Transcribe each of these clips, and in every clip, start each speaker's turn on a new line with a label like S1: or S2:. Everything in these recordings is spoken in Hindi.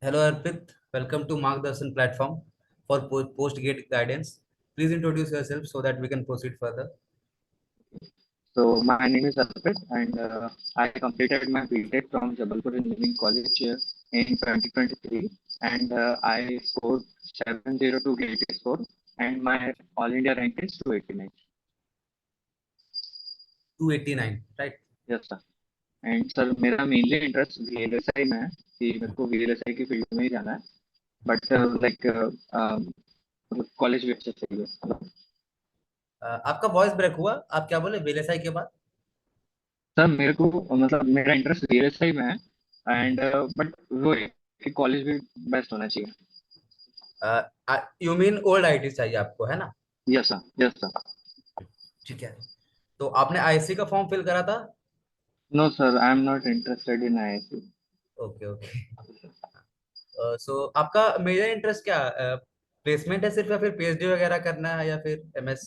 S1: Hello Arpit, welcome to Margdarshan platform for post-gate guidance. Please introduce yourself so that we can proceed further.
S2: So my name is Arpit and I completed my BTech from Jabalpur Engineering College in 2023 and I scored 702 GATE score and my All India rank is 289.
S1: 289, right?
S2: Yes sir. And sir मेरा मेनली इंटरेस्ट VLSI में है कि मेरे को VLSI की फील्ड में ही जाना है बट लाइक कॉलेज भी अच्छे चाहिए.
S1: आपका वॉइस ब्रेक हुआ, आप क्या बोले वीएलएसआई के बाद?
S2: सर मेरे को मतलब मेरा इंटरेस्ट VLSI में है एंड बट वो है कि कॉलेज भी बेस्ट होना चाहिए.
S1: यू मीन ओल्ड आईटी चाहिए आपको, है ना?
S2: Yes sir, yes sir.
S1: ठीक है। तो आपने आईएससी का फॉर्म फिल करा था?
S2: No sir, I am not interested in IIT.
S1: Okay okay. So आपका मेजर इंटरेस्ट क्या, प्लेसमेंट है सिर्फ, या फिर पीएचडी वगैरह करना है, या फिर एमएस?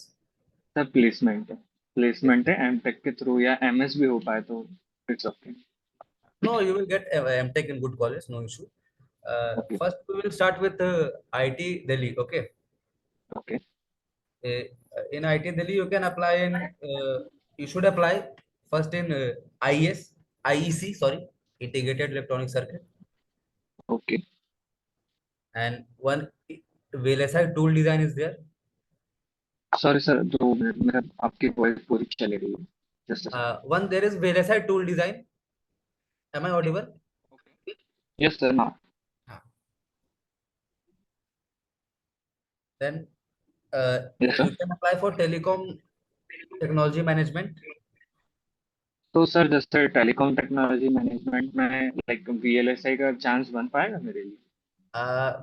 S2: सर प्लेसमेंट है, प्लेसमेंट है एमटेक के थ्रू या MS भी हो पाए तो it's okay.
S1: No, you will get MTech in good college, no issue.
S2: Okay.
S1: First, we will start with IT Delhi. Okay.
S2: Okay.
S1: Uh, in IT Delhi, you can apply in. You should apply first in IEC, sorry, Integrated Electronic Circuit,
S2: okay.
S1: and one VLSI tool design is there.
S2: Sorry sir, 2 minute मेरा आपकी वॉइस पूरी चली रही है. Just.
S1: One there is VLSI tool design. Am I audible?
S2: Yes sir. हाँ.
S1: हाँ. Then
S2: yes
S1: you
S2: sir.
S1: can apply for Telecom Technology Management.
S2: तो सर जैसे टेलीकॉम टेक्नोलॉजी मैनेजमेंट में लाइक VLSI का चांस बन पाएगा मेरे लिए?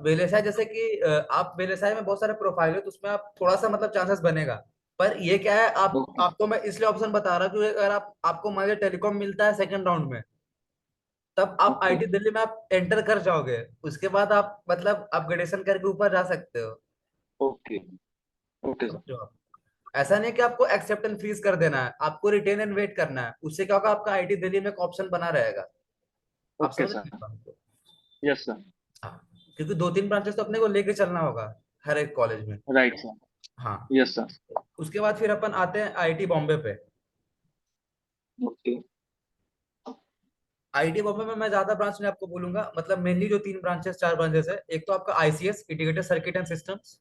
S1: वेलेसाई जैसे कि आप वेलेसाई में बहुत सारे प्रोफाइल है, तो उसमें आप थोड़ा सा मतलब चांसेस बनेगा। पर ये क्या है, आप
S2: ओके.
S1: आपको मैं इसलिए ऑप्शन बता रहा हूँ क्योंकि अगर आपको मान लीजिए टेलीकॉम मिलता है सेकंड राउंड में, तब आप
S2: ओके.
S1: आईटी दिल्ली में आप एंटर कर जाओगे। उसके बाद आप मतलब अपग्रेडेशन करके ऊपर जा सकते हो।
S2: ओके. Okay sir.
S1: समझो आप, ऐसा नहीं कि आपको एक्सेप्ट एंड फ्रीज कर देना है, आपको रिटेन एंड वेट करना है। उससे क्या होगा, आपका आईटी दिल्ली में एक ऑप्शन बना रहेगा। आप
S2: ओके
S1: समझ रहे हैं
S2: सर.
S1: इस बात को?
S2: Yes sir.
S1: हाँ, क्योंकि 2-3 ब्रांचेस तो अपने को लेके चलना होगा हर एक कॉलेज में।
S2: Right sir.
S1: हाँ।
S2: Yes sir.
S1: उसके बाद फिर अपन आते हैं आईटी बॉम्बे पे।
S2: ओके.
S1: आईटी बॉम्बे में मैं ज्यादा ब्रांच नहीं आपको बोलूंगा, मतलब मेनली जो 3 ब्रांचेस 4 ब्रांचेस है, एक तो आपका ICS integrated circuit and systems,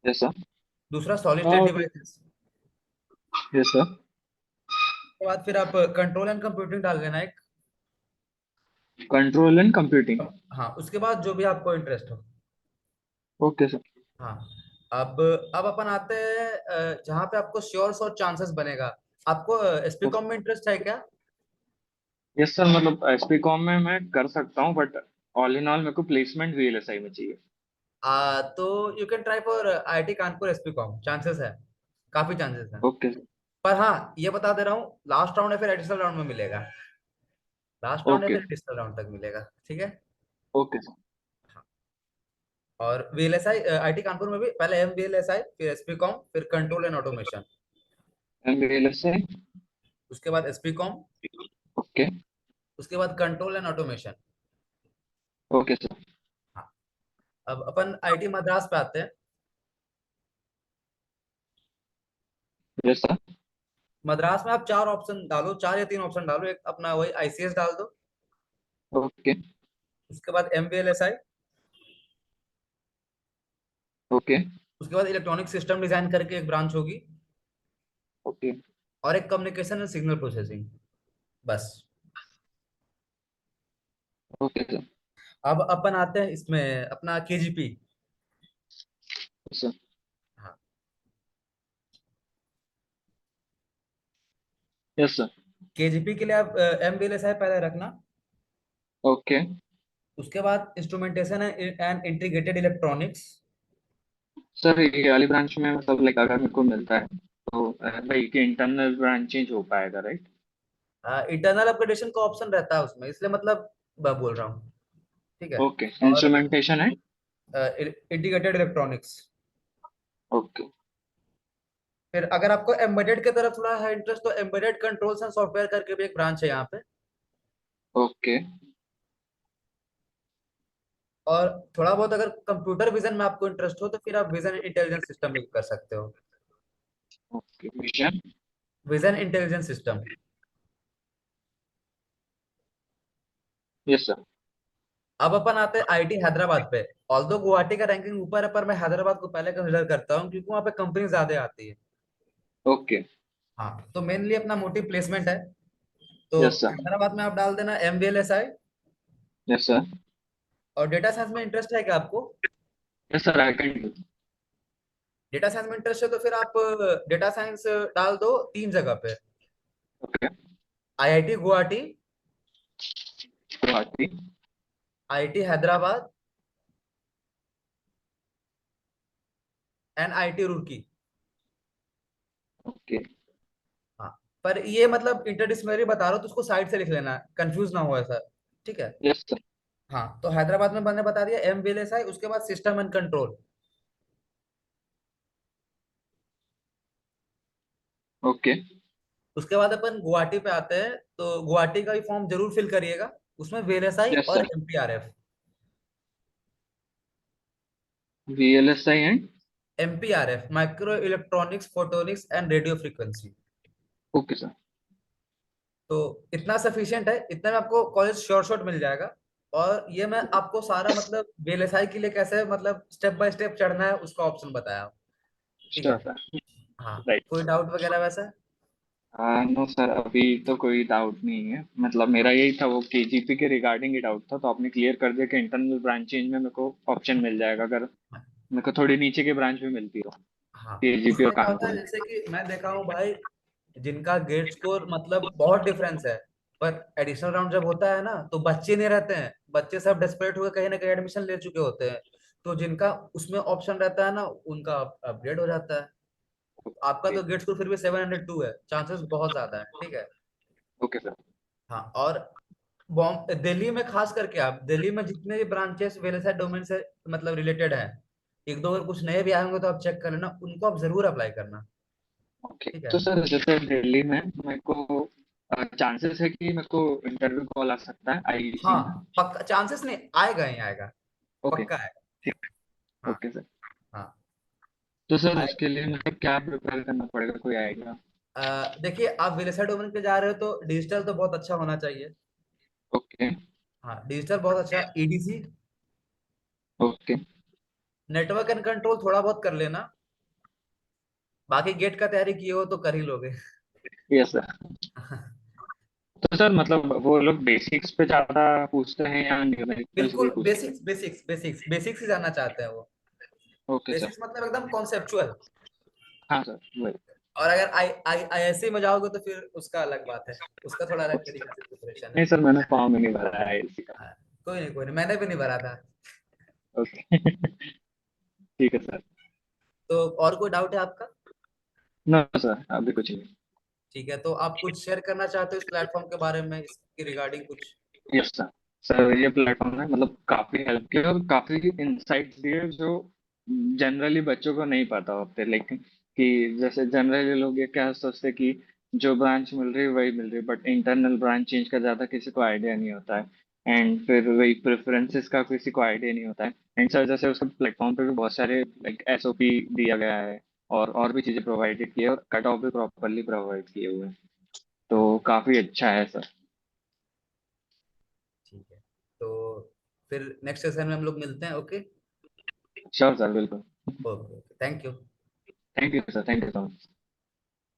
S2: yes sir.
S1: दूसरा solid state devices,
S2: yes sir.
S1: उसके बाद फिर आप कंट्रोल एंड कंप्यूटिंग डाल लेना एक।
S2: Control and computing.
S1: हाँ, उसके बाद जो भी आपको इंटरेस्ट हो।
S2: Okay sir.
S1: हाँ। अब अपन आते हैं जहाँ पे आपको श्योर शॉट चांसेस बनेगा। आपको एसपीकॉम में इंटरेस्ट है क्या?
S2: यस सर, मतलब SPCOM में मैं कर सकता हूँ बट ऑल इन ऑल मेरे को प्लेसमेंट VLSI में चाहिए.
S1: तो you can try for IIT Kanpur SPCOM, chances है, काफी चांसेस है।
S2: ओके.
S1: पर हाँ, ये बता दे रहा हूँ, लास्ट राउंड या फिर एडिशनल राउंड में मिलेगा। लास्ट राउंड या
S2: ओके.
S1: फिर एडिशनल राउंड तक मिलेगा, ठीक है?
S2: Okay sir.
S1: हाँ। और वीएलएसआई आईटी कानपुर में भी पहले एमवीएलएसआई, फिर एसपीकॉम, फिर control and automation,
S2: and VLSI.
S1: उसके बाद एसपीकॉम,
S2: ओके.
S1: उसके बाद control and automation.
S2: Okay sir.
S1: हाँ। अब अपन आईटी मद्रास पे आते हैं।
S2: Yes sir.
S1: मद्रास में आप 4 ऑप्शन डालो, 4 या 3 ऑप्शन डालो। एक अपना वही आईसीएस डाल दो,
S2: ओके.
S1: उसके बाद एमवीएलएसआई,
S2: ओके.
S1: उसके बाद इलेक्ट्रॉनिक सिस्टम डिजाइन करके एक ब्रांच होगी,
S2: ओके.
S1: और एक कम्युनिकेशन एंड सिग्नल प्रोसेसिंग, बस।
S2: Okay sir.
S1: अब अपन आते हैं इसमें अपना केजीपी।
S2: सर.
S1: हाँ।
S2: Yes sir.
S1: केजीपी के लिए आप एमवीएलएसआई पहले रखना,
S2: ओके.
S1: उसके बाद instrumentation and integrated electronics.
S2: Sir ये वाली ब्रांच में मतलब लाइक अगर मेरे को मिलता है तो भाई कि इंटरनल ब्रांच चेंज हो पाएगा राइट?
S1: इंटरनल अपग्रेडेशन का ऑप्शन रहता है उसमें, इसलिए मतलब मैं बोल रहा हूँ, ठीक है?
S2: ओके.
S1: और
S2: इंस्ट्रूमेंटेशन है.
S1: Integrated electronics.
S2: ओके.
S1: फिर अगर आपको एम्बेडेड की तरफ थोड़ा है इंटरेस्ट, तो एम्बेडेड कंट्रोल्स एंड सॉफ्टवेयर करके भी एक ब्रांच है यहाँ पे।
S2: ओके.
S1: और थोड़ा बहुत अगर कंप्यूटर विजन में आपको इंटरेस्ट हो तो फिर आप विजन इंटेलिजेंस सिस्टम भी कर सकते हो।
S2: Okay, vision.
S1: Vision intelligence system.
S2: Yes sir.
S1: अब अपन आते हैं आईटी हैदराबाद पे। ऑल्दो गुवाहाटी का रैंकिंग ऊपर है, पर मैं हैदराबाद को पहले कंसिडर करता हूँ क्योंकि वहाँ पे कंपनी ज्यादा आती है।
S2: ओके।
S1: हाँ, तो मेनली अपना मोटिव प्लेसमेंट है। तो
S2: यस सर।
S1: हैदराबाद में आप डाल देना MVLSI।
S2: Yes sir.
S1: और डेटा साइंस में इंटरेस्ट है क्या आपको?
S2: Yes sir, I can do.
S1: Data science में इंटरेस्ट है तो फिर आप डेटा साइंस डाल दो 3 जगह पे।
S2: Okay.
S1: IIT Guwahati,
S2: Guwahati.
S1: IIT Hyderabad, and IIT Roorkee.
S2: Okay.
S1: हाँ, पर ये मतलब इंटरडिसिप्लिनरी बता रहा हूँ तो उसको साइड से लिख लेना, कंफ्यूज ना हो ऐसा। ठीक है।
S2: Yes sir.
S1: हाँ, तो हैदराबाद में मैंने बता दिया MVLSI, उसके बाद सिस्टम एंड कंट्रोल।
S2: ओके।
S1: उसके बाद अपन गुवाहाटी पे आते हैं, तो गुवाहाटी का भी फॉर्म जरूर फिल करिएगा। उसमें VLSI
S2: यस
S1: और
S2: sir.
S1: MPRF।
S2: VLSI and.
S1: MPRF micro electronics photonics and radio frequency.
S2: Okay sir.
S1: तो इतना सफिशियंट है, इतना में आपको कॉलेज श्योर शॉट मिल जाएगा। और ये मैं आपको सारा मतलब VLSI के लिए कैसे मतलब स्टेप बाय स्टेप चढ़ना है उसका ऑप्शन बताया हूँ। ठीक
S2: श्योर
S1: है।
S2: सर।
S1: हाँ,
S2: राइट।
S1: कोई डाउट वगैरह वैसा?
S2: नो सर, अभी तो कोई डाउट नहीं है। मतलब मेरा यही था, वो केजीपी के रिगार्डिंग ही डाउट था, तो आपने क्लियर कर दिया कि इंटरनल ब्रांच चेंज में मेरे को ऑप्शन मिल जाएगा अगर मेरे को थोड़ी नीचे की ब्रांच भी मिलती हो।
S1: हाँ,
S2: केजीपी और
S1: उसमें क्या होता है
S2: कानपुर।
S1: जैसे कि मैं देखा हूँ भाई, जिनका गेट स्कोर मतलब बहुत डिफरेंस है, पर एडिशनल राउंड जब होता है ना तो बच्चे नहीं रहते हैं, बच्चे सब डेस्परेट हुए कहीं ना कहीं एडमिशन ले चुके होते हैं। तो जिनका उसमें ऑप्शन रहता है ना उनका अपग्रेड हो जाता है। आपका
S2: ओके।
S1: तो गेट स्कोर फिर भी 702 है, चांसेस बहुत ज्यादा है। ठीक है।
S2: Okay sir.
S1: हाँ, और दिल्ली में खास करके आप दिल्ली में जितने भी ब्रांचेस वेलफेयर डोमेन से मतलब रिलेटेड हैं, एक दो अगर कुछ नए भी आए होंगे तो आप चेक कर लेना, उनको आप जरूर अप्लाई करना।
S2: ओके,
S1: ठीक है।
S2: तो सर जैसे दिल्ली में मेरे को चांसेस है कि मेरे को इंटरव्यू कॉल आ सकता है आईईसी
S1: हाँ,
S2: में?
S1: पक्का चांसेस नहीं, आएगा ही आएगा।
S2: ओके।
S1: पक्का आएगा।
S2: ठीक।
S1: हाँ।
S2: Okay sir.
S1: हाँ।
S2: तो सर
S1: आए-
S2: उसके लिए मतलब क्या प्रिपेयर करना पड़ेगा, कोई आइडिया?
S1: देखिए, आप वेलफेयर डोमेन पे जा रहे हो तो डिजिटल तो बहुत अच्छा होना चाहिए।
S2: ओके।
S1: हाँ, डिजिटल बहुत अच्छा, EDC,
S2: okay.
S1: Network and control थोड़ा बहुत कर लेना। बाकी गेट का तैयारी किए हो तो कर ही लोगे।
S2: Yes sir. तो सर मतलब वो लोग बेसिक्स पे ज्यादा पूछते हैं या न्यूमेरिकल्स भी
S1: बिल्कुल
S2: पूछते हैं?
S1: बेसिक्स बेसिक्स बेसिक्स बेसिक्स ही जानना चाहते हैं वो।
S2: Okay sir.
S1: बेसिक्स मतलब एकदम कॉन्सेप्चुअल।
S2: हाँ सर, वही।
S1: और अगर आई आई IISc में जाओगे तो फिर उसका अलग बात है, उसका थोड़ा अलग तरीके से प्रिपरेशन है।
S2: नहीं सर, मैंने फॉर्म ही नहीं भरा है इसी का।
S1: हाँ, कोई नहीं, मैंने भी नहीं भरा था।
S2: ओके। ठीक है सर।
S1: तो और कोई डाउट है आपका?
S2: नो सर, अभी कुछ नहीं।
S1: ठीक है, तो आप कुछ शेयर करना चाहते हो इस प्लेटफॉर्म के बारे में, इसके रिगार्डिंग कुछ?
S2: Yes sir. सर ये प्लेटफॉर्म ने मतलब काफी हेल्प की और काफी इंसाइट्स दिए जो जनरली बच्चों को नहीं पता होते, लेकिन कि जैसे जनरली लोग ये क्या सोचते कि जो ब्रांच मिल रही है वही मिल रही है, बट इंटरनल ब्रांच चेंज का ज्यादा किसी को आइडिया नहीं होता है। एंड फिर वही प्रेफरेंसेस का किसी को आइडिया नहीं होता है। एंड सर जैसे उसके प्लेटफॉर्म पे भी बहुत सारे लाइक एसओपी दिया गया है और भी चीजें प्रोवाइडेड की है और कट ऑफ भी प्रॉपरली प्रोवाइड किए हुए हैं। तो काफी अच्छा है सर।
S1: ठीक है, तो फिर नेक्स्ट सेशन में हम लोग मिलते हैं। ओके।
S2: श्योर सर, बिल्कुल।
S1: Okay, thank you.
S2: Thank you sir, thank you so much.